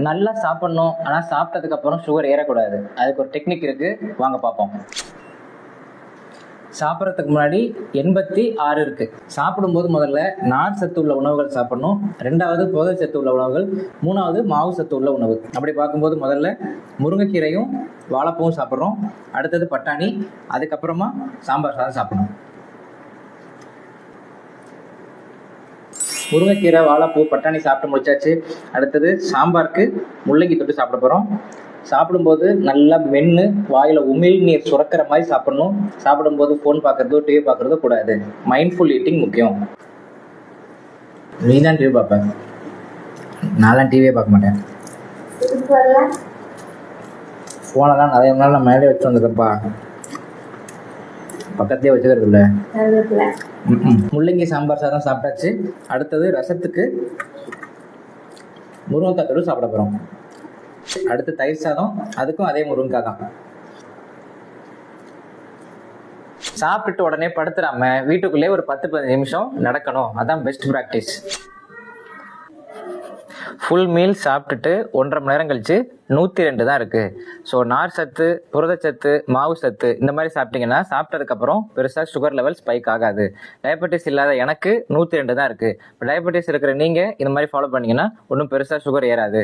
நல்லா சாப்பிடணும், ஆனால் சாப்பிட்டதுக்கு அப்புறம் சுகர் ஏறக்கூடாது. அதுக்கு ஒரு டெக்னிக் இருக்கு, வாங்க பார்ப்போம். சாப்பிட்றதுக்கு முன்னாடி 86 இருக்கு. சாப்பிடும்போது முதல்ல நார் சத்து உள்ள உணவுகள் சாப்பிடணும், 2வது புரத சத்து உள்ள உணவுகள், 3வது மாவு சத்து உள்ள உணவு. அப்படி பார்க்கும்போது முதல்ல முருங்கைக்கீரையும் வாழைப்பூவும் சாப்பிட்றோம், அடுத்தது பட்டாணி, அதுக்கப்புறமா சாம்பார் சாதம் சாப்பிடணும். முருங்கைக்கீரை, வாழைப்பூ, பட்டாணி சாப்பிட்டு முடிச்சாச்சு. அடுத்தது சாம்பாருக்கு முள்ளங்கி தொட்டு சாப்பிட போகிறோம். சாப்பிடும்போது நல்லா மென்று வாயில் உமிழ் நீர் சுரக்கிற மாதிரி சாப்பிடணும். சாப்பிடும்போது ஃபோன் பார்க்குறதோ டிவி பார்க்குறதோ கூடாது. மைண்ட்ஃபுல் ஈட்டிங் முக்கியம். நீ தான் டிவி பார்ப்பேன், நான்லாம் டிவியே பார்க்க மாட்டேன். ஃபோனை தான் நிறைய நாள் நான் மேலே வச்சு வந்துக்கப்பா, பக்கத்துலேயே வச்சுக்கிறது இல்லை. முள்ளங்கி சாம்பார் சாதம் சாப்பிட்டாச்சு. அடுத்தது ரசத்துக்கு முருங்கைக்காய் தொட்டு சாப்பிட போகிறோம். அடுத்து தயிர் சாதம், அதுக்கும் அதே முருங்கைக்காய் தான். சாப்பிட்டுட்டு உடனே படுத்துறாம வீட்டுக்குள்ளே ஒரு 10-15 நிமிஷம் நடக்கணும். அதான் பெஸ்ட் ப்ராக்டிஸ். ஃபுல் மீல் சாப்பிட்டுட்டு 1.5 மணி நேரம் கழிச்சு 102 தான் இருக்கு. ஸோ நார் சத்து, புரதச்சத்து, மாவு சத்து இந்த மாதிரி சாப்பிட்டீங்கன்னா சாப்பிட்டதுக்கப்புறம் பெருசாக சுகர் லெவல் ஸ்பைக் ஆகாது. டயபெட்டிஸ் இல்லாத எனக்கு 102 தான் இருக்கு. இப்போ டயபெட்டிஸ் இருக்கிற நீங்கள் இந்த மாதிரி ஃபாலோ பண்ணீங்கன்னா ஒன்றும் பெருசாக சுகர் ஏறாது.